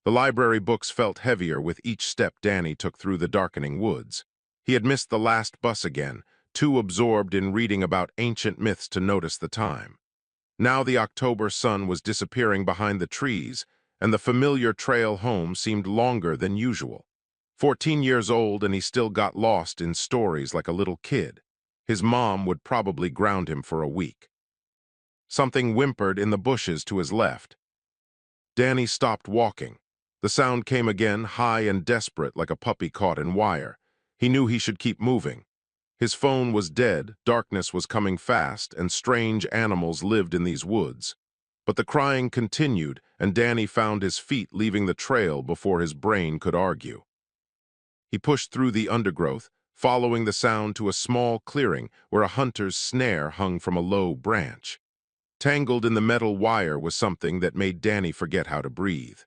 The library books felt heavier with each step Danny took through the darkening woods. He had missed the last bus again, too absorbed in reading about ancient myths to notice the time. Now the October sun was disappearing behind the trees, and the familiar trail home seemed longer than usual. 14 years old, and he still got lost in stories like a little kid. His mom would probably ground him for a week. Something whimpered in the bushes to his left. Danny stopped walking. The sound came again, high and desperate, like a puppy caught in wire. He knew he should keep moving. His phone was dead, darkness was coming fast, and strange animals lived in these woods. But the crying continued, and Danny found his feet leaving the trail before his brain could argue. He pushed through the undergrowth, following the sound to a small clearing where a hunter's snare hung from a low branch. Tangled in the metal wire was something that made Danny forget how to breathe.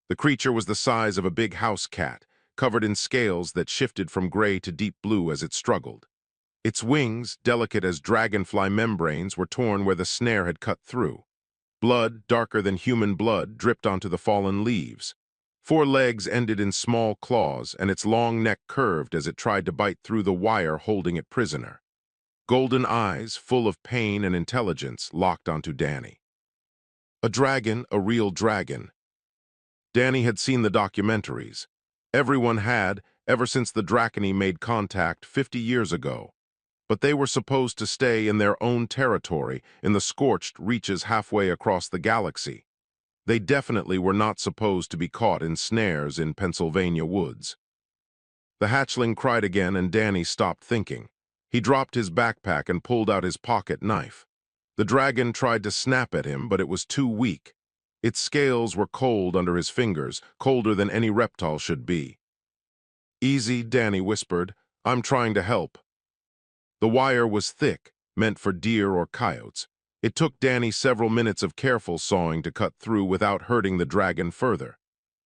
The creature was the size of a big house cat, covered in scales that shifted from gray to deep blue as it struggled. Its wings, delicate as dragonfly membranes, were torn where the snare had cut through. Blood, darker than human blood, dripped onto the fallen leaves. 4 legs ended in small claws, and its long neck curved as it tried to bite through the wire holding it prisoner. Golden eyes, full of pain and intelligence, locked onto Danny. A dragon, a real dragon. Danny had seen the documentaries. Everyone had, ever since the Dracony made contact 50 years ago. But they were supposed to stay in their own territory, in the scorched reaches halfway across the galaxy. They definitely were not supposed to be caught in snares in Pennsylvania woods. The hatchling cried again, and Danny stopped thinking. He dropped his backpack and pulled out his pocket knife. The dragon tried to snap at him, but it was too weak. Its scales were cold under his fingers, colder than any reptile should be. "Easy," Danny whispered. "I'm trying to help." The wire was thick, meant for deer or coyotes. It took Danny several minutes of careful sawing to cut through without hurting the dragon further.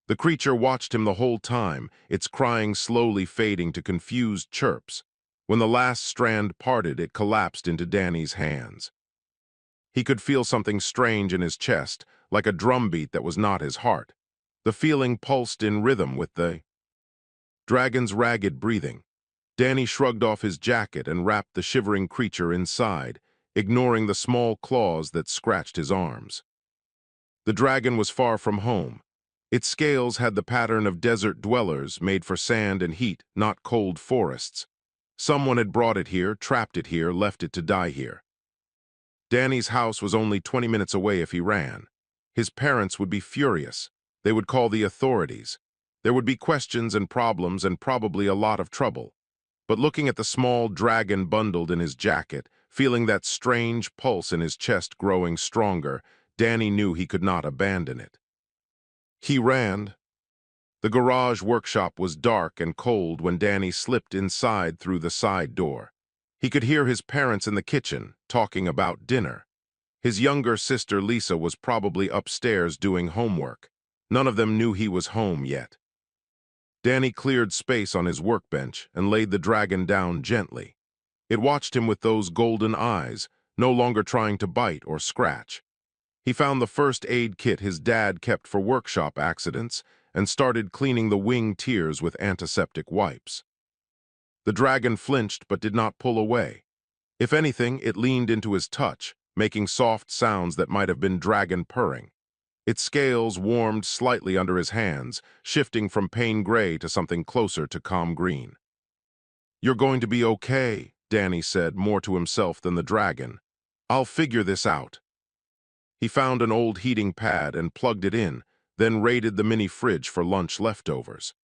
The creature watched him the whole time, its crying slowly fading to confused chirps. When the last strand parted, it collapsed into Danny's hands. He could feel something strange in his chest, like a drumbeat that was not his heart. The feeling pulsed in rhythm with the dragon's ragged breathing. Danny shrugged off his jacket and wrapped the shivering creature inside, ignoring the small claws that scratched his arms. The dragon was far from home. Its scales had the pattern of desert dwellers, made for sand and heat, not cold forests. Someone had brought it here, trapped it here, left it to die here. Danny's house was only 20 minutes away if he ran. His parents would be furious. They would call the authorities. There would be questions and problems and probably a lot of trouble. But looking at the small dragon bundled in his jacket, feeling that strange pulse in his chest growing stronger, Danny knew he could not abandon it. He ran. The garage workshop was dark and cold when Danny slipped inside through the side door. He could hear his parents in the kitchen, talking about dinner. His younger sister Lisa was probably upstairs doing homework. None of them knew he was home yet. Danny cleared space on his workbench and laid the dragon down gently. It watched him with those golden eyes, no longer trying to bite or scratch. He found the first aid kit his dad kept for workshop accidents and started cleaning the wing tears with antiseptic wipes. The dragon flinched but did not pull away. If anything, it leaned into his touch, making soft sounds that might have been dragon purring. Its scales warmed slightly under his hands, shifting from pain gray to something closer to calm green. "You're going to be okay," Danny said, more to himself than the dragon. "I'll figure this out." He found an old heating pad and plugged it in, then raided the mini fridge for lunch leftovers.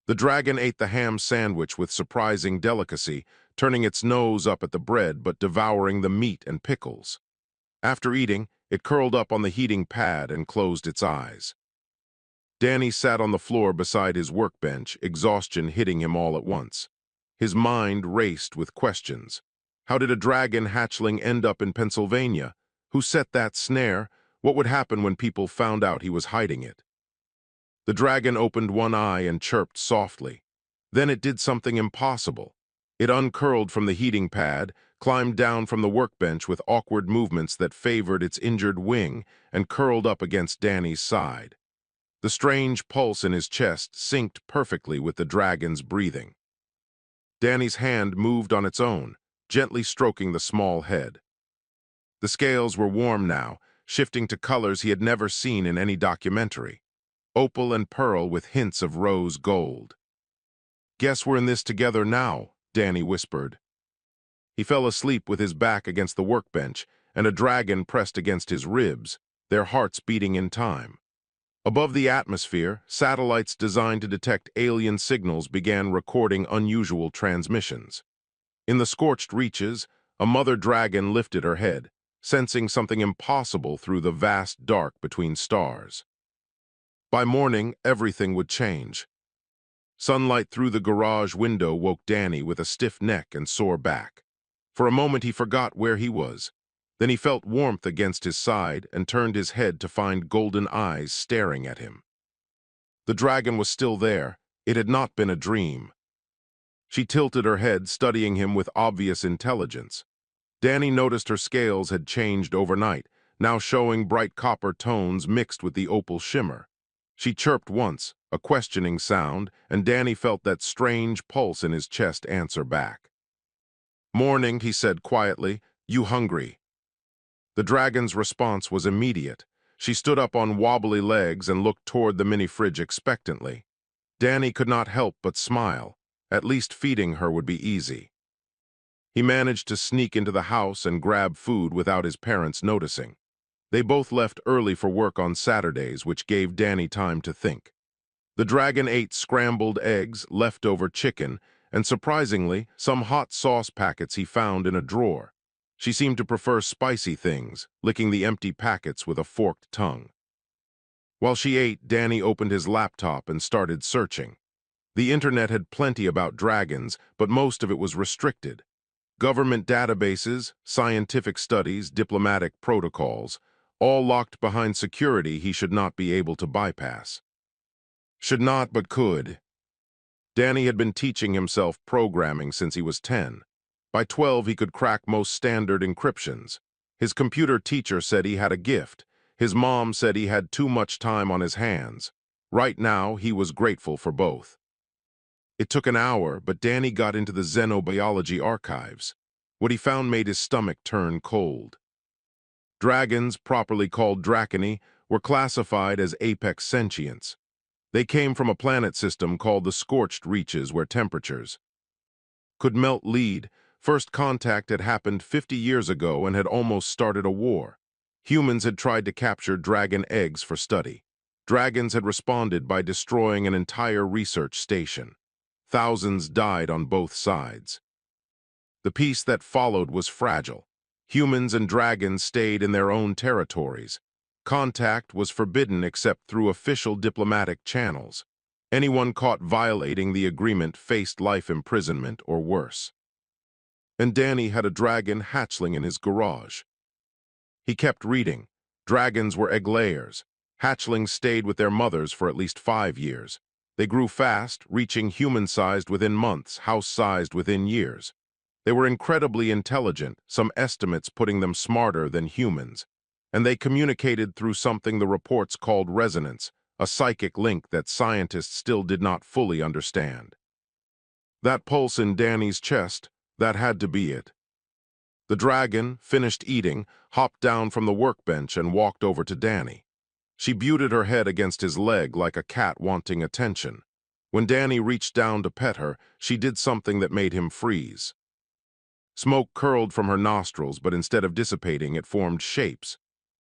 The dragon ate the ham sandwich with surprising delicacy, turning its nose up at the bread but devouring the meat and pickles. After eating, it curled up on the heating pad and closed its eyes. Danny sat on the floor beside his workbench, exhaustion hitting him all at once. His mind raced with questions. How did a dragon hatchling end up in Pennsylvania? Who set that snare? What would happen when people found out he was hiding it? The dragon opened one eye and chirped softly. Then it did something impossible. It uncurled from the heating pad, climbed down from the workbench with awkward movements that favored its injured wing, and curled up against Danny's side. The strange pulse in his chest synced perfectly with the dragon's breathing. Danny's hand moved on its own, gently stroking the small head. The scales were warm now, shifting to colors he had never seen in any documentary. Opal and pearl with hints of rose gold. "Guess we're in this together now," Danny whispered. He fell asleep with his back against the workbench, and a dragon pressed against his ribs, their hearts beating in time. Above the atmosphere, satellites designed to detect alien signals began recording unusual transmissions. In the scorched reaches, a mother dragon lifted her head, sensing something impossible through the vast dark between stars. By morning, everything would change. Sunlight through the garage window woke Danny with a stiff neck and sore back. For a moment he forgot where he was. Then he felt warmth against his side and turned his head to find golden eyes staring at him. The dragon was still there. It had not been a dream. She tilted her head, studying him with obvious intelligence. Danny noticed her scales had changed overnight, now showing bright copper tones mixed with the opal shimmer. She chirped once, a questioning sound, and Danny felt that strange pulse in his chest answer back. "Morning," he said quietly. "You hungry?" The dragon's response was immediate. She stood up on wobbly legs and looked toward the mini-fridge expectantly. Danny could not help but smile. At least feeding her would be easy. He managed to sneak into the house and grab food without his parents noticing. They both left early for work on Saturdays, which gave Danny time to think. The dragon ate scrambled eggs, leftover chicken, and surprisingly, some hot sauce packets he found in a drawer. She seemed to prefer spicy things, licking the empty packets with a forked tongue. While she ate, Danny opened his laptop and started searching. The internet had plenty about dragons, but most of it was restricted. Government databases, scientific studies, diplomatic protocols, all locked behind security he should not be able to bypass. Should not, but could. Danny had been teaching himself programming since he was 10. By 12, he could crack most standard encryptions. His computer teacher said he had a gift. His mom said he had too much time on his hands. Right now, he was grateful for both. It took an hour, but Danny got into the xenobiology archives. What he found made his stomach turn cold. Dragons, properly called draconi, were classified as apex sentients. They came from a planet system called the scorched reaches, where temperatures could melt lead. First contact had happened 50 years ago and had almost started a war. Humans had tried to capture dragon eggs for study. Dragons had responded by destroying an entire research station. Thousands died on both sides. The peace that followed was fragile. Humans and dragons stayed in their own territories. Contact was forbidden except through official diplomatic channels. Anyone caught violating the agreement faced life imprisonment or worse. And Danny had a dragon hatchling in his garage. He kept reading. Dragons were egg layers. Hatchlings stayed with their mothers for at least 5 years. They grew fast, reaching human-sized within months, house-sized within years. They were incredibly intelligent, some estimates putting them smarter than humans. And they communicated through something the reports called resonance, a psychic link that scientists still did not fully understand. That pulse in Danny's chest, that had to be it. The dragon, finished eating, hopped down from the workbench and walked over to Danny. She butted her head against his leg like a cat wanting attention. When Danny reached down to pet her, she did something that made him freeze. Smoke curled from her nostrils, but instead of dissipating, it formed shapes.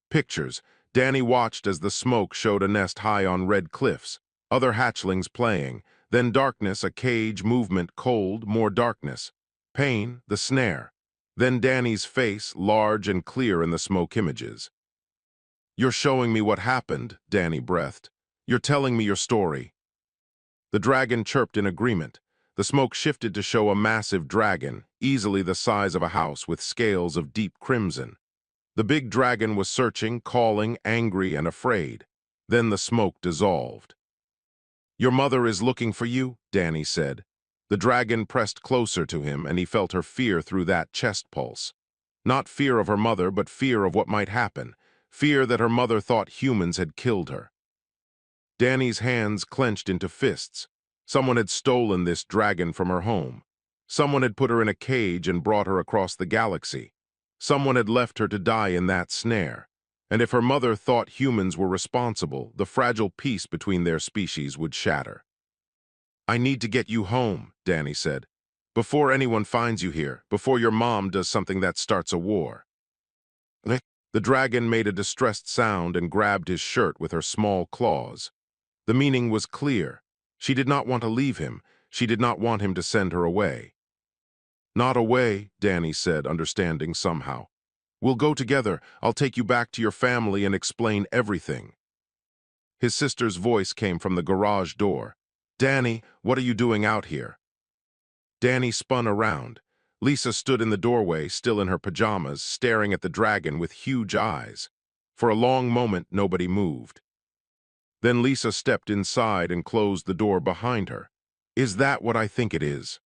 Pictures. Danny watched as the smoke showed a nest high on red cliffs, other hatchlings playing, then darkness, a cage, movement, cold, more darkness. Pain, the snare. Then Danny's face, large and clear in the smoke images. "You're showing me what happened," Danny breathed. "You're telling me your story." The dragon chirped in agreement. The smoke shifted to show a massive dragon, easily the size of a house, with scales of deep crimson. The big dragon was searching, calling, angry and afraid. Then the smoke dissolved. "Your mother is looking for you," Danny said. The dragon pressed closer to him, and he felt her fear through that chest pulse. Not fear of her mother, but fear of what might happen. Fear that her mother thought humans had killed her. Danny's hands clenched into fists. Someone had stolen this dragon from her home. Someone had put her in a cage and brought her across the galaxy. Someone had left her to die in that snare. And if her mother thought humans were responsible, the fragile peace between their species would shatter. "I need to get you home," Danny said. "Before anyone finds you here, before your mom does something that starts a war." The dragon made a distressed sound and grabbed his shirt with her small claws. The meaning was clear. She did not want to leave him. She did not want him to send her away. "Not away," Danny said, understanding somehow. "We'll go together. I'll take you back to your family and explain everything." His sister's voice came from the garage door. "Danny, what are you doing out here?" Danny spun around. Lisa stood in the doorway, still in her pajamas, staring at the dragon with huge eyes. For a long moment, nobody moved. Then Lisa stepped inside and closed the door behind her. "Is that what I think it is?"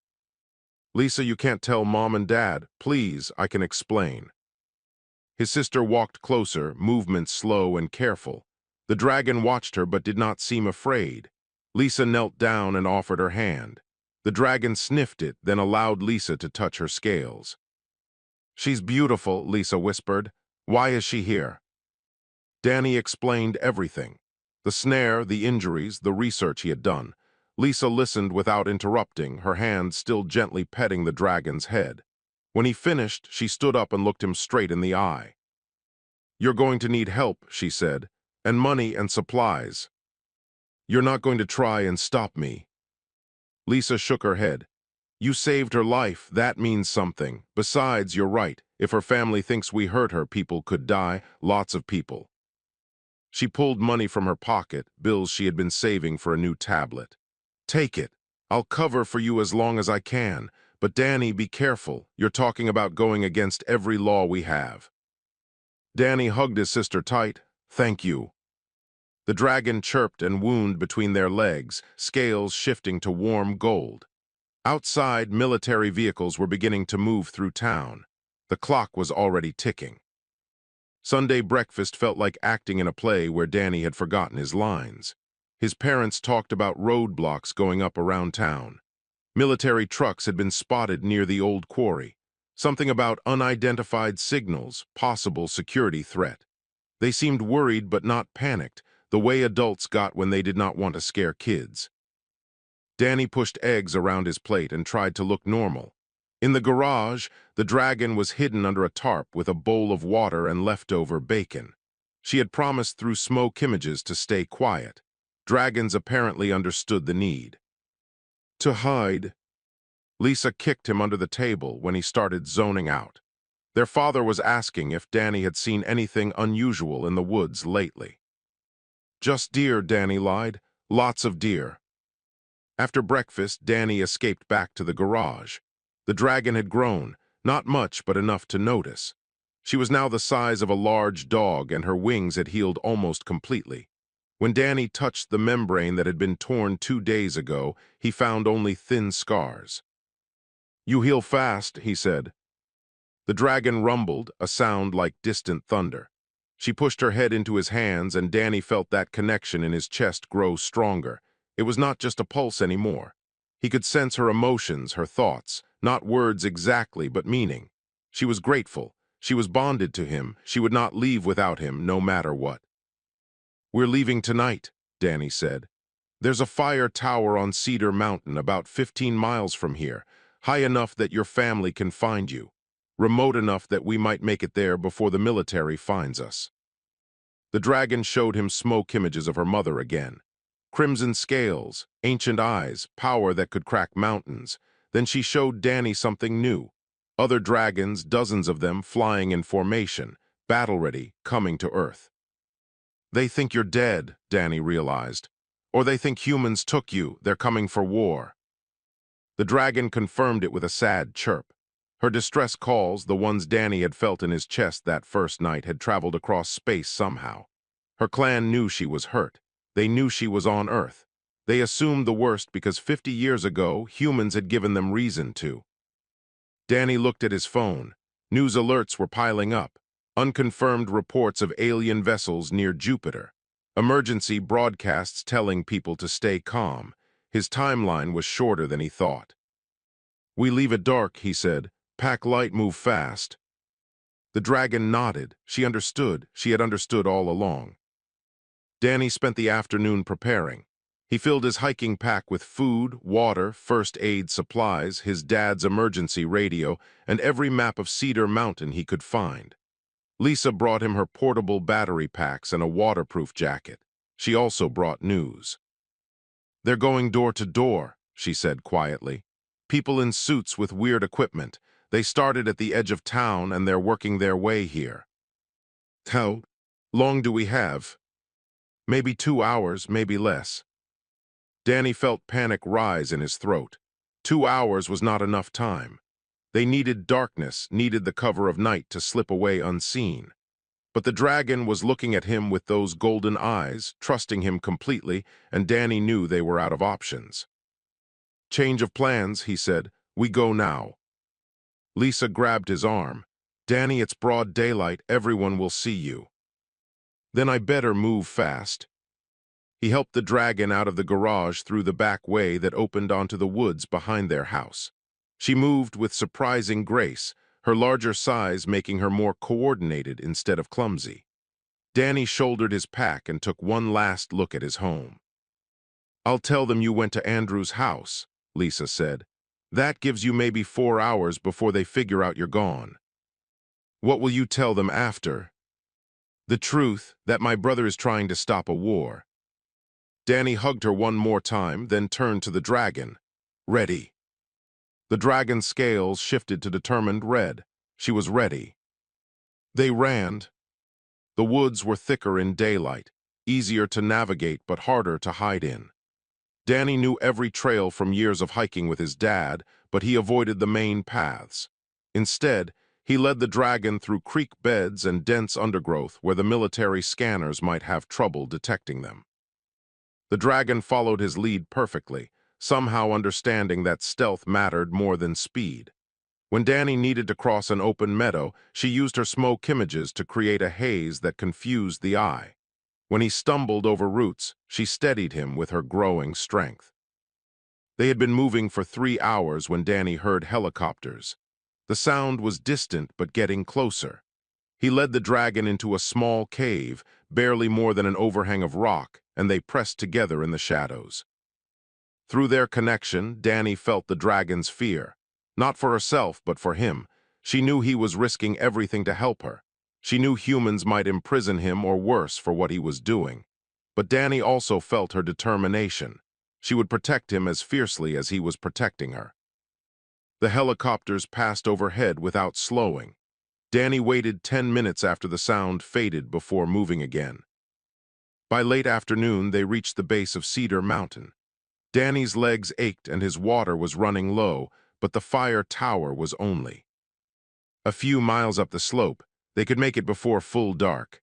"Lisa, you can't tell Mom and Dad. Please, I can explain." His sister walked closer, movements slow and careful. The dragon watched her but did not seem afraid. Lisa knelt down and offered her hand. The dragon sniffed it, then allowed Lisa to touch her scales. "She's beautiful," Lisa whispered. "Why is she here?" Danny explained everything. The snare, the injuries, the research he had done. Lisa listened without interrupting, her hand still gently petting the dragon's head. When he finished, she stood up and looked him straight in the eye. "You're going to need help," she said, "and money and supplies. You're not going to try and stop me." Lisa shook her head. "You saved her life, that means something. Besides, you're right. If her family thinks we hurt her, people could die, lots of people." She pulled money from her pocket, bills she had been saving for a new tablet. "Take it. I'll cover for you as long as I can. But Danny, be careful. You're talking about going against every law we have." Danny hugged his sister tight. "Thank you." The dragon chirped and wound between their legs, scales shifting to warm gold. Outside, military vehicles were beginning to move through town. The clock was already ticking. Sunday breakfast felt like acting in a play where Danny had forgotten his lines. His parents talked about roadblocks going up around town. Military trucks had been spotted near the old quarry. Something about unidentified signals, possible security threat. They seemed worried but not panicked, the way adults got when they did not want to scare kids. Danny pushed eggs around his plate and tried to look normal. In the garage, the dragon was hidden under a tarp with a bowl of water and leftover bacon. She had promised through smoke images to stay quiet. Dragons apparently understood the need. "To hide." Lisa kicked him under the table when he started zoning out. Their father was asking if Danny had seen anything unusual in the woods lately. "Just deer," Danny lied. "Lots of deer." After breakfast, Danny escaped back to the garage. The dragon had grown, not much but enough to notice. She was now the size of a large dog and her wings had healed almost completely. When Danny touched the membrane that had been torn 2 days ago, he found only thin scars. "You heal fast," he said. The dragon rumbled, a sound like distant thunder. She pushed her head into his hands and Danny felt that connection in his chest grow stronger. It was not just a pulse anymore. He could sense her emotions, her thoughts, not words exactly, but meaning. She was grateful. She was bonded to him. She would not leave without him, no matter what. "We're leaving tonight," Danny said. "There's a fire tower on Cedar Mountain about 15 miles from here, high enough that your family can find you, remote enough that we might make it there before the military finds us." The dragon showed him smoke images of her mother again. Crimson scales, ancient eyes, power that could crack mountains. Then she showed Danny something new. Other dragons, dozens of them, flying in formation, battle-ready, coming to Earth. "They think you're dead," Danny realized. "Or they think humans took you, they're coming for war." The dragon confirmed it with a sad chirp. Her distress calls, the ones Danny had felt in his chest that first night, had traveled across space somehow. Her clan knew she was hurt. They knew she was on Earth. They assumed the worst because 50 years ago, humans had given them reason to. Danny looked at his phone. News alerts were piling up. Unconfirmed reports of alien vessels near Jupiter. Emergency broadcasts telling people to stay calm. His timeline was shorter than he thought. "We leave at dark," he said. "Pack light, move fast." The dragon nodded. She understood. She had understood all along. Danny spent the afternoon preparing. He filled his hiking pack with food, water, first aid supplies, his dad's emergency radio, and every map of Cedar Mountain he could find. Lisa brought him her portable battery packs and a waterproof jacket. She also brought news. "They're going door to door," she said quietly. "People in suits with weird equipment. They started at the edge of town and they're working their way here." "How long do we have?" "Maybe 2 hours, maybe less." Danny felt panic rise in his throat. 2 hours was not enough time. They needed darkness, needed the cover of night to slip away unseen. But the dragon was looking at him with those golden eyes, trusting him completely, and Danny knew they were out of options. "Change of plans," he said. "We go now." Lisa grabbed his arm. "Danny, it's broad daylight. Everyone will see you." "Then I better move fast." He helped the dragon out of the garage through the back way that opened onto the woods behind their house. She moved with surprising grace, her larger size making her more coordinated instead of clumsy. Danny shouldered his pack and took one last look at his home. "I'll tell them you went to Andrew's house," Lisa said. "That gives you maybe 4 hours before they figure out you're gone." "What will you tell them after?" "The truth, that my brother is trying to stop a war." Danny hugged her one more time, then turned to the dragon. "Ready." The dragon's scales shifted to determined red. She was ready. They ran. The woods were thicker in daylight, easier to navigate but harder to hide in. Danny knew every trail from years of hiking with his dad, but he avoided the main paths. Instead, he led the dragon through creek beds and dense undergrowth where the military scanners might have trouble detecting them. The dragon followed his lead perfectly, somehow understanding that stealth mattered more than speed. When Danny needed to cross an open meadow, she used her smoke images to create a haze that confused the eye. When he stumbled over roots, she steadied him with her growing strength. They had been moving for 3 hours when Danny heard helicopters. The sound was distant but getting closer. He led the dragon into a small cave, barely more than an overhang of rock, and they pressed together in the shadows. Through their connection, Danny felt the dragon's fear. Not for herself, but for him. She knew he was risking everything to help her. She knew humans might imprison him or worse for what he was doing. But Danny also felt her determination. She would protect him as fiercely as he was protecting her. The helicopters passed overhead without slowing. Danny waited 10 minutes after the sound faded before moving again. By late afternoon, they reached the base of Cedar Mountain. Danny's legs ached and his water was running low, but the fire tower was only a few miles up the slope. They could make it before full dark.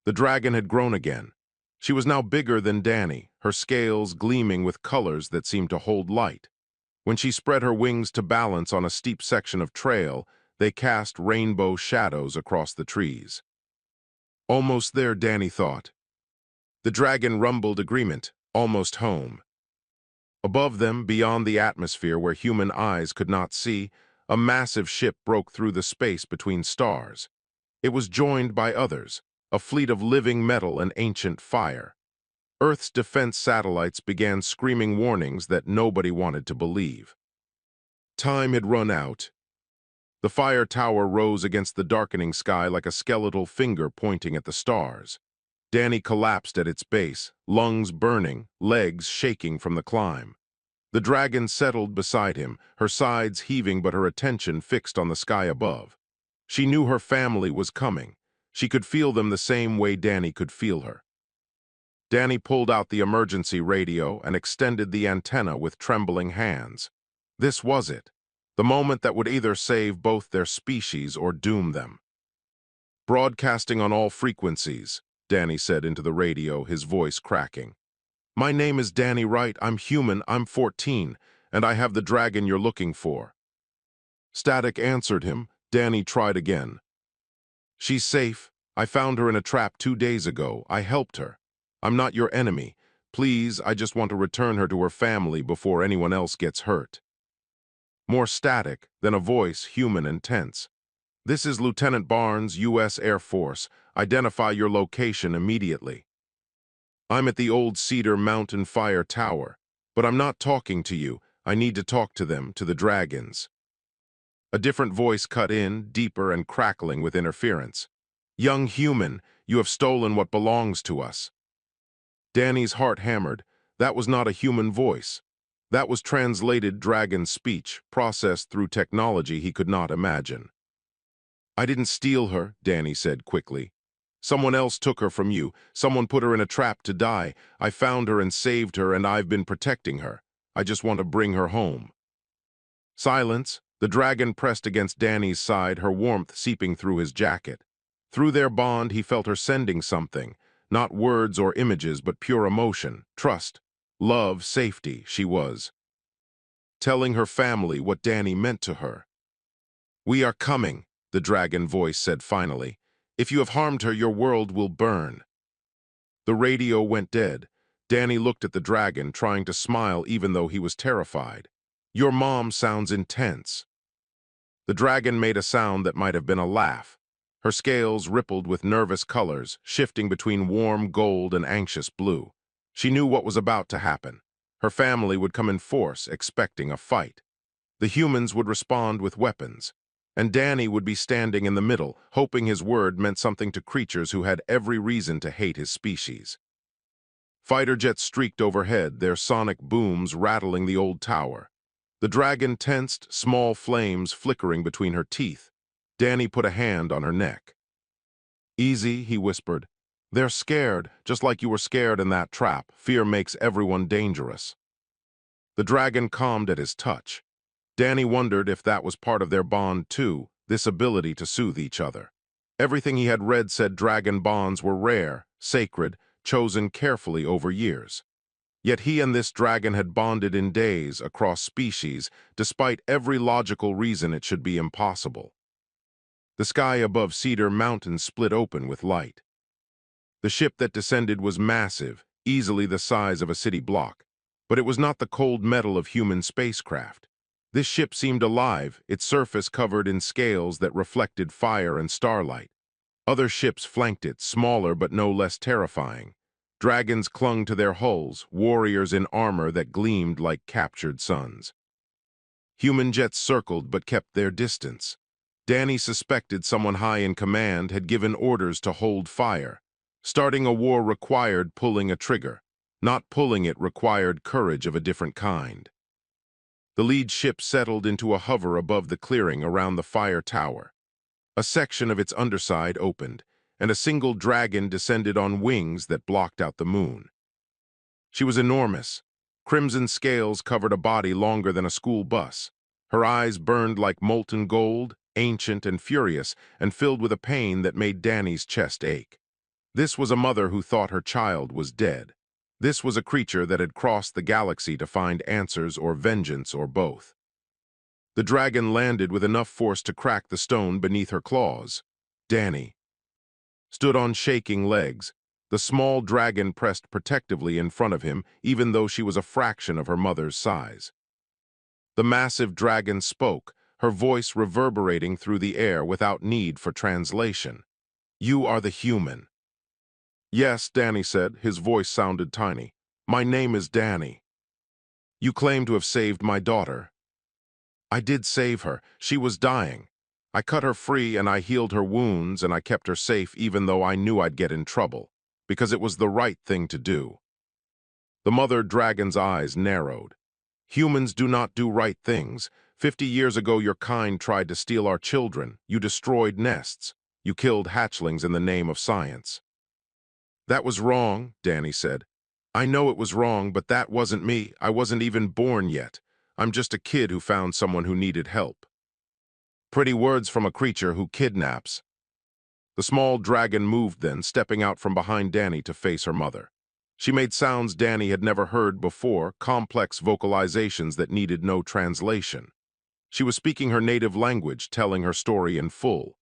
The dragon had grown again. She was now bigger than Danny, her scales gleaming with colors that seemed to hold light. When she spread her wings to balance on a steep section of trail, they cast rainbow shadows across the trees. Almost there, Danny thought. The dragon rumbled agreement, almost home. Above them, beyond the atmosphere where human eyes could not see, a massive ship broke through the space between stars. It was joined by others, a fleet of living metal and ancient fire. Earth's defense satellites began screaming warnings that nobody wanted to believe. Time had run out. The fire tower rose against the darkening sky like a skeletal finger pointing at the stars. Danny collapsed at its base, lungs burning, legs shaking from the climb. The dragon settled beside him, her sides heaving but her attention fixed on the sky above. She knew her family was coming. She could feel them the same way Danny could feel her. Danny pulled out the emergency radio and extended the antenna with trembling hands. This was it, the moment that would either save both their species or doom them. "Broadcasting on all frequencies," Danny said into the radio, his voice cracking. "My name is Danny Wright. I'm human. I'm 14, and I have the dragon you're looking for." Static answered him. Danny tried again. "She's safe. I found her in a trap 2 days ago. I helped her." I'm not your enemy. Please, I just want to return her to her family before anyone else gets hurt. More static than a voice, human and tense. This is Lieutenant Barnes, U.S. Air Force. Identify your location immediately. I'm at the old Cedar Mountain Fire Tower, but I'm not talking to you. I need to talk to them, to the dragons. A different voice cut in, deeper and crackling with interference. Young human, you have stolen what belongs to us. Danny's heart hammered. That was not a human voice. That was translated dragon speech, processed through technology he could not imagine. I didn't steal her, Danny said quickly. Someone else took her from you. Someone put her in a trap to die. I found her and saved her, and I've been protecting her. I just want to bring her home. Silence. The dragon pressed against Danny's side, her warmth seeping through his jacket. Through their bond, he felt her sending something. Not words or images, but pure emotion, trust, love, safety, she was. Telling her family what Danny meant to her. We are coming, the dragon voice said finally. If you have harmed her, your world will burn. The radio went dead. Danny looked at the dragon, trying to smile even though he was terrified. Your mom sounds intense. The dragon made a sound that might have been a laugh. Her scales rippled with nervous colors, shifting between warm gold and anxious blue. She knew what was about to happen. Her family would come in force, expecting a fight. The humans would respond with weapons. And Danny would be standing in the middle, hoping his word meant something to creatures who had every reason to hate his species. Fighter jets streaked overhead, their sonic booms rattling the old tower. The dragon tensed, small flames flickering between her teeth. Danny put a hand on her neck. Easy, he whispered. They're scared, just like you were scared in that trap. Fear makes everyone dangerous. The dragon calmed at his touch. Danny wondered if that was part of their bond too, this ability to soothe each other. Everything he had read said dragon bonds were rare, sacred, chosen carefully over years. Yet he and this dragon had bonded in days, across species, despite every logical reason it should be impossible. The sky above Cedar Mountain split open with light. The ship that descended was massive, easily the size of a city block, but it was not the cold metal of human spacecraft. This ship seemed alive, its surface covered in scales that reflected fire and starlight. Other ships flanked it, smaller but no less terrifying. Dragons clung to their hulls, warriors in armor that gleamed like captured suns. Human jets circled but kept their distance. Danny suspected someone high in command had given orders to hold fire. Starting a war required pulling a trigger. Not pulling it required courage of a different kind. The lead ship settled into a hover above the clearing around the fire tower. A section of its underside opened, and a single dragon descended on wings that blocked out the moon. She was enormous. Crimson scales covered a body longer than a school bus. Her eyes burned like molten gold, ancient and furious, and filled with a pain that made Danny's chest ache. This was a mother who thought her child was dead. This was a creature that had crossed the galaxy to find answers or vengeance or both. The dragon landed with enough force to crack the stone beneath her claws. Danny stood on shaking legs. The small dragon pressed protectively in front of him, even though she was a fraction of her mother's size. The massive dragon spoke, her voice reverberating through the air without need for translation. You are the human. Yes, Danny said, his voice sounded tiny. My name is Danny. You claim to have saved my daughter. I did save her. She was dying. I cut her free and I healed her wounds and I kept her safe even though I knew I'd get in trouble, because it was the right thing to do. The mother dragon's eyes narrowed. Humans do not do right things. 50 years ago your kind tried to steal our children. You destroyed nests. You killed hatchlings in the name of science. That was wrong, Danny said. I know it was wrong, but that wasn't me. I wasn't even born yet. I'm just a kid who found someone who needed help. Pretty words from a creature who kidnaps. The small dragon moved then, stepping out from behind Danny to face her mother. She made sounds Danny had never heard before, complex vocalizations that needed no translation. She was speaking her native language, telling her story in full.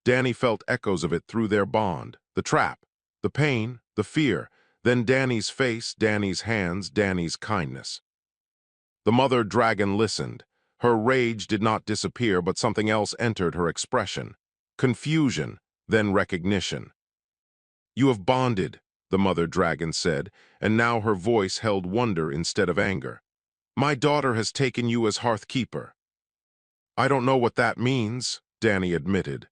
Danny felt echoes of it through their bond, the trap, the pain, the fear. Then Danny's face, Danny's hands, Danny's kindness. The mother dragon listened. Her rage did not disappear, but something else entered her expression. Confusion, then recognition. "You have bonded," the mother dragon said, and now her voice held wonder instead of anger. "My daughter has taken you as Hearthkeeper." "I don't know what that means," Danny admitted.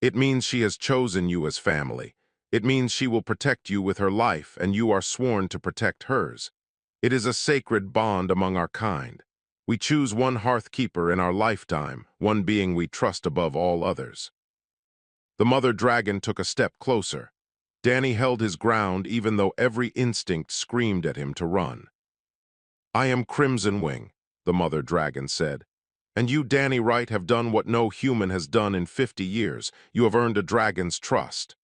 "It means she has chosen you as family. It means she will protect you with her life, and you are sworn to protect hers. It is a sacred bond among our kind. We choose one Hearthkeeper in our lifetime, one being we trust above all others." The mother dragon took a step closer. Danny held his ground even though every instinct screamed at him to run. "I am Crimson Wing," the mother dragon said. "And you, Danny Wright, have done what no human has done in 50 years. You have earned a dragon's trust."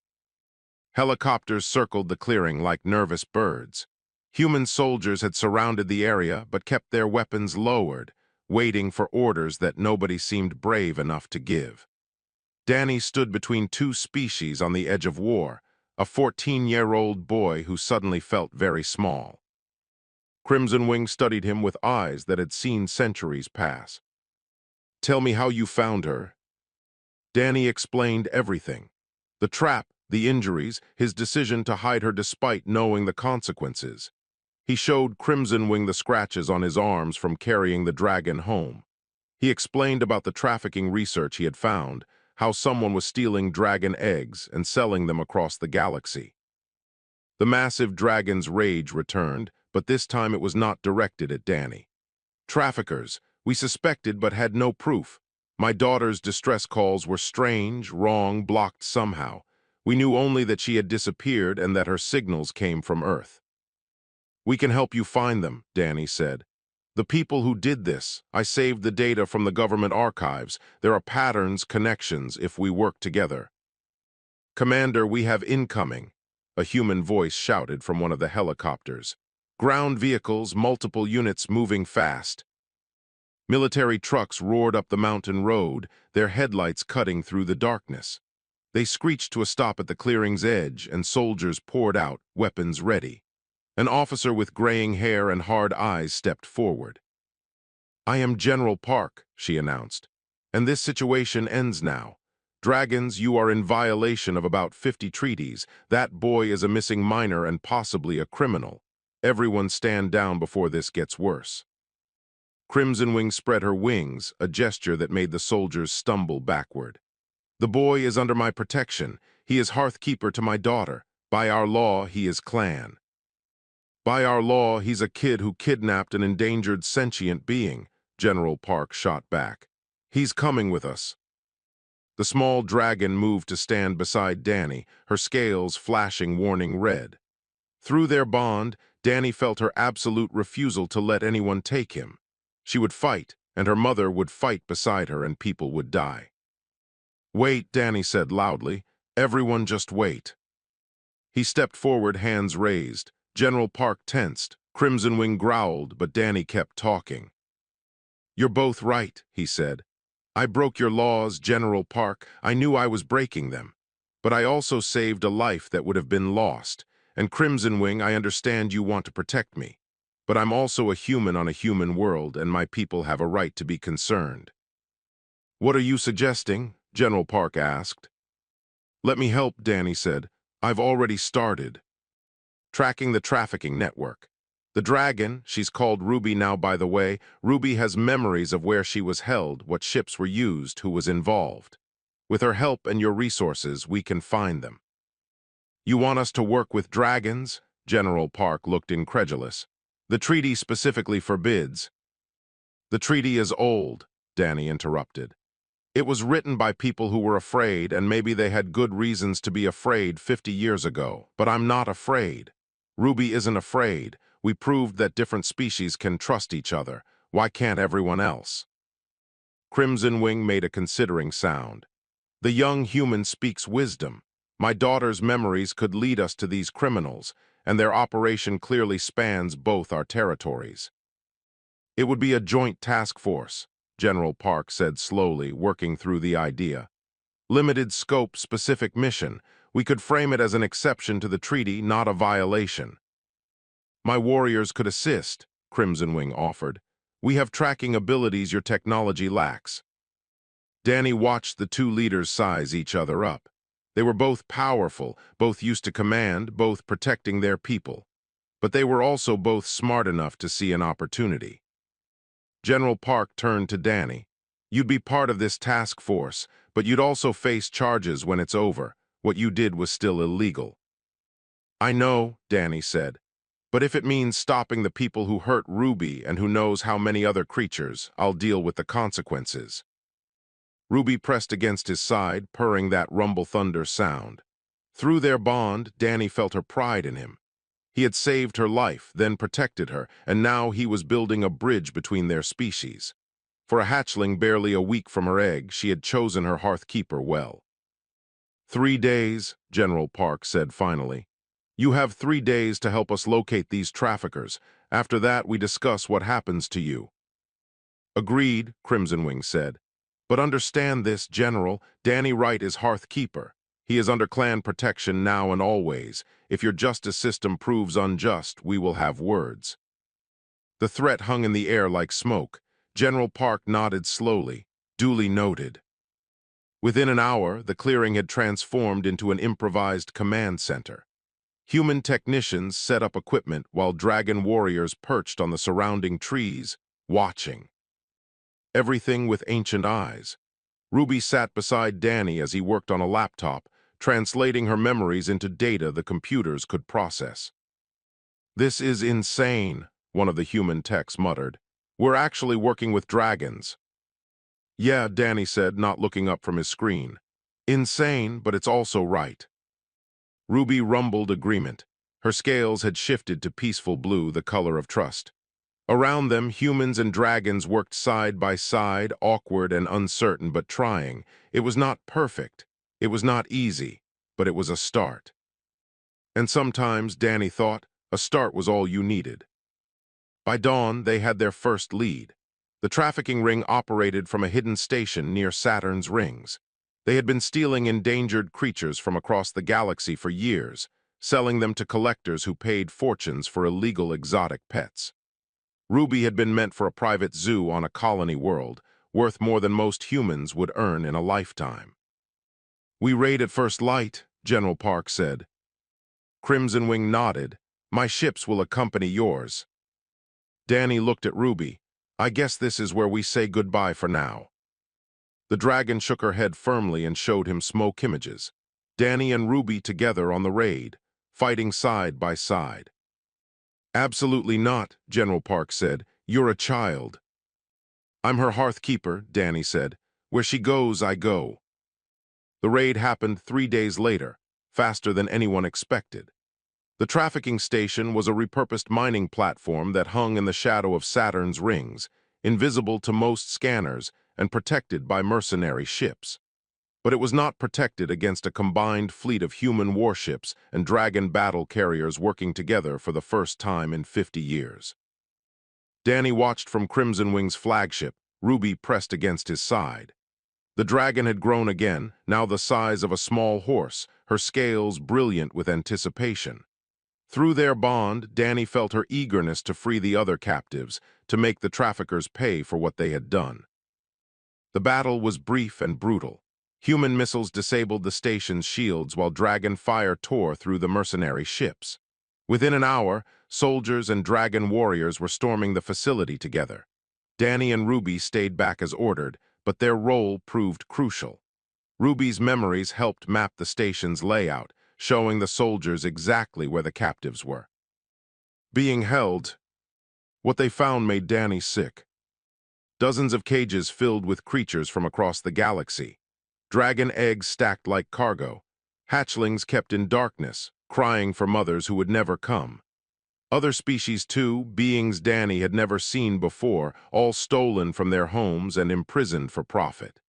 Helicopters circled the clearing like nervous birds. Human soldiers had surrounded the area but kept their weapons lowered, waiting for orders that nobody seemed brave enough to give. Danny stood between two species on the edge of war, a 14-year-old boy who suddenly felt very small. Crimson Wing studied him with eyes that had seen centuries pass. "Tell me how you found her." Danny explained everything. The trap, the injuries, his decision to hide her despite knowing the consequences. He showed Crimson Wing the scratches on his arms from carrying the dragon home. He explained about the trafficking research he had found, how someone was stealing dragon eggs and selling them across the galaxy. The massive dragon's rage returned, but this time it was not directed at Danny. "Traffickers, we suspected but had no proof. My daughter's distress calls were strange, wrong, blocked somehow. We knew only that she had disappeared and that her signals came from Earth." "We can help you find them," Danny said. "The people who did this, I saved the data from the government archives. There are patterns, connections, if we work together." "Commander, we have incoming," a human voice shouted from one of the helicopters. "Ground vehicles, multiple units moving fast." Military trucks roared up the mountain road, their headlights cutting through the darkness. They screeched to a stop at the clearing's edge, and soldiers poured out, weapons ready. An officer with graying hair and hard eyes stepped forward. "I am General Park," she announced, "and this situation ends now. Dragons, you are in violation of about 50 treaties. That boy is a missing minor and possibly a criminal. Everyone stand down before this gets worse." Crimson Wing spread her wings, a gesture that made the soldiers stumble backward. "The boy is under my protection. He is Hearthkeeper to my daughter. By our law, he is clan." "By our law, he's a kid who kidnapped an endangered sentient being," General Park shot back. "He's coming with us." The small dragon moved to stand beside Danny, her scales flashing warning red. Through their bond, Danny felt her absolute refusal to let anyone take him. She would fight, and her mother would fight beside her, and people would die. "Wait," Danny said loudly. "Everyone just wait." He stepped forward, hands raised. General Park tensed. Crimson Wing growled, but Danny kept talking. "You're both right," he said. "I broke your laws, General Park. I knew I was breaking them. But I also saved a life that would have been lost. And Crimson Wing, I understand you want to protect me. But I'm also a human on a human world, and my people have a right to be concerned." "What are you suggesting?" General Park asked. "Let me help," Danny said. "I've already started. Tracking the trafficking network. The dragon, she's called Ruby now by the way, Ruby has memories of where she was held, what ships were used, who was involved. With her help and your resources, we can find them." "You want us to work with dragons?" General Park looked incredulous. "The treaty specifically forbids." "The treaty is old," Danny interrupted. "It was written by people who were afraid, and maybe they had good reasons to be afraid 50 years ago. But I'm not afraid. Ruby isn't afraid. We proved that different species can trust each other. Why can't everyone else?" Crimson Wing made a considering sound. "The young human speaks wisdom. My daughter's memories could lead us to these criminals, and their operation clearly spans both our territories." "It would be a joint task force," General Park said slowly, working through the idea. "Limited scope, specific mission. We could frame it as an exception to the treaty, not a violation. My warriors could assist, Crimson Wing offered. We have tracking abilities your technology lacks. Danny watched the two leaders size each other up. They were both powerful, both used to command, both protecting their people. But they were also both smart enough to see an opportunity. General Park turned to Danny. You'd be part of this task force, but you'd also face charges when it's over. What you did was still illegal. I know, Danny said, but if it means stopping the people who hurt Ruby and who knows how many other creatures, I'll deal with the consequences. Ruby pressed against his side, purring that rumble thunder sound. Through their bond, Danny felt her pride in him. He had saved her life, then protected her, and now he was building a bridge between their species. For a hatchling barely a week from her egg, she had chosen her hearthkeeper well. 3 days, General Park said finally. You have 3 days to help us locate these traffickers. After that, we discuss what happens to you. Agreed, Crimson Wing said. But understand this, General, Danny Wright is hearthkeeper. He is under clan protection now and always. If your justice system proves unjust, we will have words. The threat hung in the air like smoke. General Park nodded slowly, duly noted. Within an hour, the clearing had transformed into an improvised command center. Human technicians set up equipment while dragon warriors perched on the surrounding trees, watching. Everything with ancient eyes. Ruby sat beside Danny as he worked on a laptop, translating her memories into data the computers could process. This is insane, one of the human techs muttered. We're actually working with dragons. Yeah, Danny said, not looking up from his screen. Insane, but it's also right. Ruby rumbled agreement. Her scales had shifted to peaceful blue, the color of trust. Around them, humans and dragons worked side by side, awkward and uncertain, but trying. It was not perfect. It was not easy, but it was a start. And sometimes, Danny thought, a start was all you needed. By dawn, they had their first lead. The trafficking ring operated from a hidden station near Saturn's rings. They had been stealing endangered creatures from across the galaxy for years, selling them to collectors who paid fortunes for illegal exotic pets. Ruby had been meant for a private zoo on a colony world, worth more than most humans would earn in a lifetime. We raid at first light, General Park said. Crimson Wing nodded. My ships will accompany yours. Danny looked at Ruby. I guess this is where we say goodbye for now. The dragon shook her head firmly and showed him smoke images. Danny and Ruby together on the raid, fighting side by side. Absolutely not, General Park said. You're a child. I'm her hearthkeeper, Danny said. Where she goes, I go. The raid happened 3 days later, faster than anyone expected. The trafficking station was a repurposed mining platform that hung in the shadow of Saturn's rings, invisible to most scanners and protected by mercenary ships. But it was not protected against a combined fleet of human warships and dragon battle carriers working together for the first time in 50 years. Danny watched from Crimson Wing's flagship, Ruby pressed against his side. The dragon had grown again, now the size of a small horse, her scales brilliant with anticipation. Through their bond, Danny felt her eagerness to free the other captives, to make the traffickers pay for what they had done. The battle was brief and brutal. Human missiles disabled the station's shields while dragon fire tore through the mercenary ships. Within an hour, soldiers and dragon warriors were storming the facility together. Danny and Ruby stayed back as ordered, but their role proved crucial. Ruby's memories helped map the station's layout, showing the soldiers exactly where the captives were. Being held, what they found made Danny sick. Dozens of cages filled with creatures from across the galaxy. Dragon eggs stacked like cargo. Hatchlings kept in darkness, crying for mothers who would never come. Other species too, beings Danny had never seen before, all stolen from their homes and imprisoned for profit.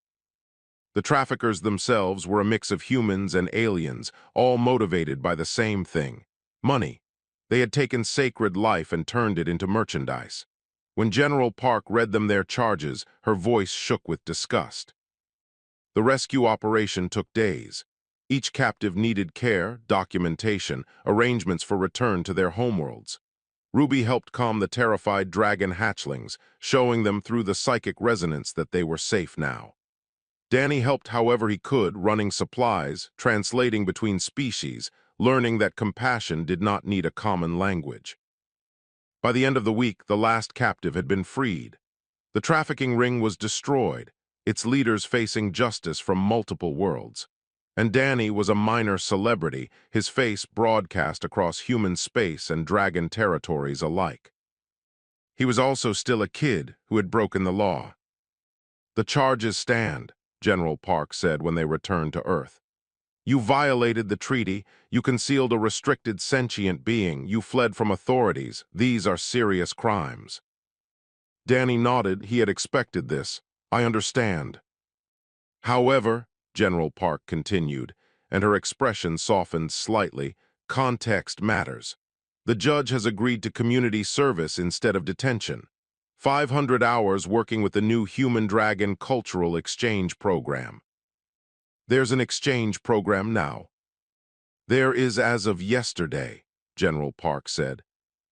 The traffickers themselves were a mix of humans and aliens, all motivated by the same thing: money. They had taken sacred life and turned it into merchandise. When General Park read them their charges, her voice shook with disgust. The rescue operation took days. Each captive needed care, documentation, arrangements for return to their homeworlds. Ruby helped calm the terrified dragon hatchlings, showing them through the psychic resonance that they were safe now. Danny helped however he could, running supplies, translating between species, learning that compassion did not need a common language. By the end of the week, the last captive had been freed. The trafficking ring was destroyed, its leaders facing justice from multiple worlds. And Danny was a minor celebrity, his face broadcast across human space and dragon territories alike. He was also still a kid who had broken the law. "The charges stand," General Park said when they returned to Earth. "You violated the treaty, you concealed a restricted sentient being, you fled from authorities. These are serious crimes." Danny nodded. He had expected this. "I understand." "However," General Park continued, and her expression softened slightly, "context matters. The judge has agreed to community service instead of detention. 500 hours working with the new Human-Dragon Cultural Exchange Program." "There's an exchange program now." "There is as of yesterday," General Park said.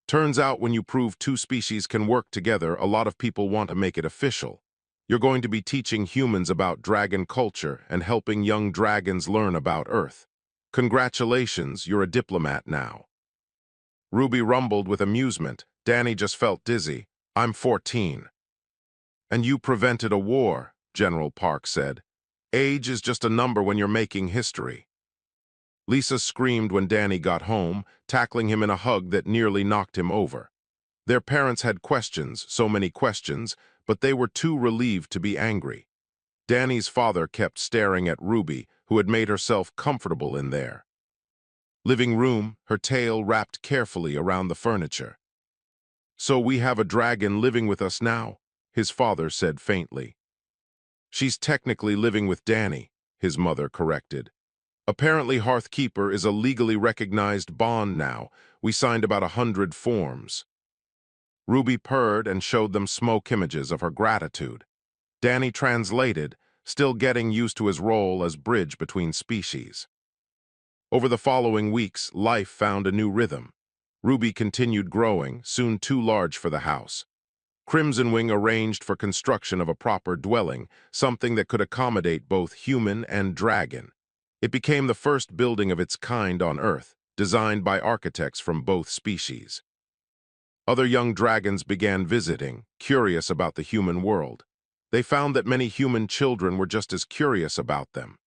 "Turns out when you prove two species can work together, a lot of people want to make it official. You're going to be teaching humans about dragon culture and helping young dragons learn about Earth. Congratulations, you're a diplomat now." Ruby rumbled with amusement. Danny just felt dizzy. "I'm 14. "And you prevented a war," General Park said. "Age is just a number when you're making history." Lisa screamed when Danny got home, tackling him in a hug that nearly knocked him over. Their parents had questions, so many questions, but they were too relieved to be angry. Danny's father kept staring at Ruby, who had made herself comfortable in there. Living room, her tail wrapped carefully around the furniture. "So we have a dragon living with us now," his father said faintly. "She's technically living with Danny," his mother corrected. "Apparently Hearthkeeper is a legally recognized bond now. We signed about 100 forms." Ruby purred and showed them smoke images of her gratitude. Danny translated, still getting used to his role as bridge between species. Over the following weeks, life found a new rhythm. Ruby continued growing, soon too large for the house. Crimson Wing arranged for construction of a proper dwelling, something that could accommodate both human and dragon. It became the first building of its kind on Earth, designed by architects from both species. Other young dragons began visiting, curious about the human world. They found that many human children were just as curious about them.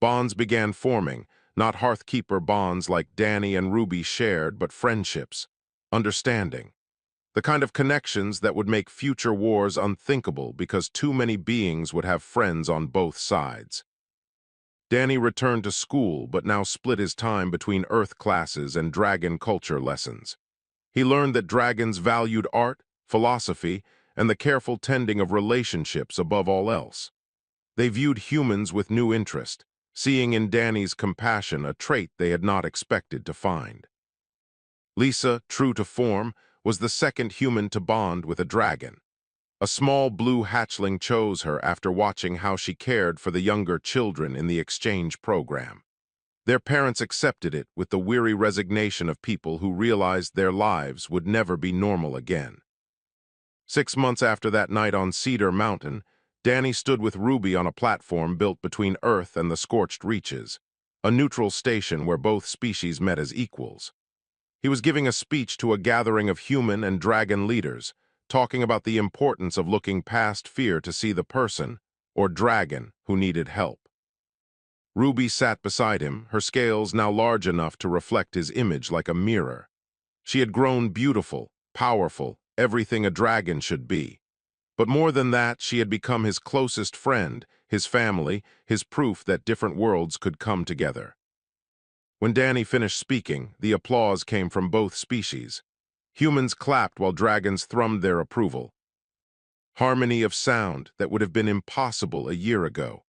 Bonds began forming, not Hearthkeeper bonds like Danny and Ruby shared, but friendships, understanding. The kind of connections that would make future wars unthinkable because too many beings would have friends on both sides. Danny returned to school, but now split his time between Earth classes and dragon culture lessons. He learned that dragons valued art, philosophy, and the careful tending of relationships above all else. They viewed humans with new interest, seeing in Danny's compassion a trait they had not expected to find. Lisa, true to form, was the second human to bond with a dragon. A small blue hatchling chose her after watching how she cared for the younger children in the exchange program. Their parents accepted it with the weary resignation of people who realized their lives would never be normal again. 6 months after that night on Cedar Mountain, Danny stood with Ruby on a platform built between Earth and the scorched reaches, a neutral station where both species met as equals. He was giving a speech to a gathering of human and dragon leaders, talking about the importance of looking past fear to see the person, or dragon, who needed help. Ruby sat beside him, her scales now large enough to reflect his image like a mirror. She had grown beautiful, powerful, everything a dragon should be. But more than that, she had become his closest friend, his family, his proof that different worlds could come together. When Danny finished speaking, the applause came from both species. Humans clapped while dragons thrummed their approval. Harmony of sound that would have been impossible a year ago.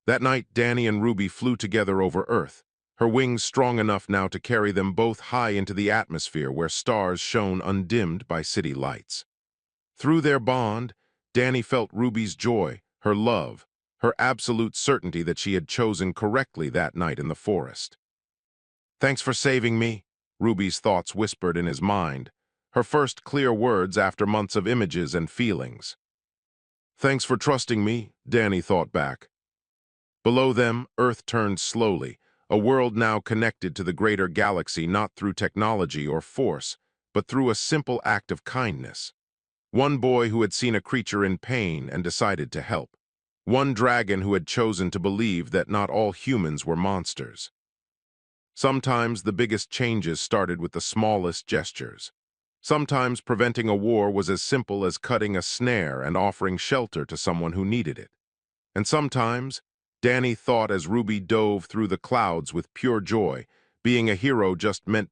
That night, Danny and Ruby flew together over Earth, her wings strong enough now to carry them both high into the atmosphere where stars shone undimmed by city lights. Through their bond, Danny felt Ruby's joy, her love, her absolute certainty that she had chosen correctly that night in the forest. "Thanks for saving me," Ruby's thoughts whispered in his mind, her first clear words after months of images and feelings. "Thanks for trusting me," Danny thought back. Below them, Earth turned slowly, a world now connected to the greater galaxy not through technology or force, but through a simple act of kindness. One boy who had seen a creature in pain and decided to help. One dragon who had chosen to believe that not all humans were monsters. Sometimes the biggest changes started with the smallest gestures. Sometimes preventing a war was as simple as cutting a snare and offering shelter to someone who needed it. And sometimes, Danny thought as Ruby dove through the clouds with pure joy, being a hero just meant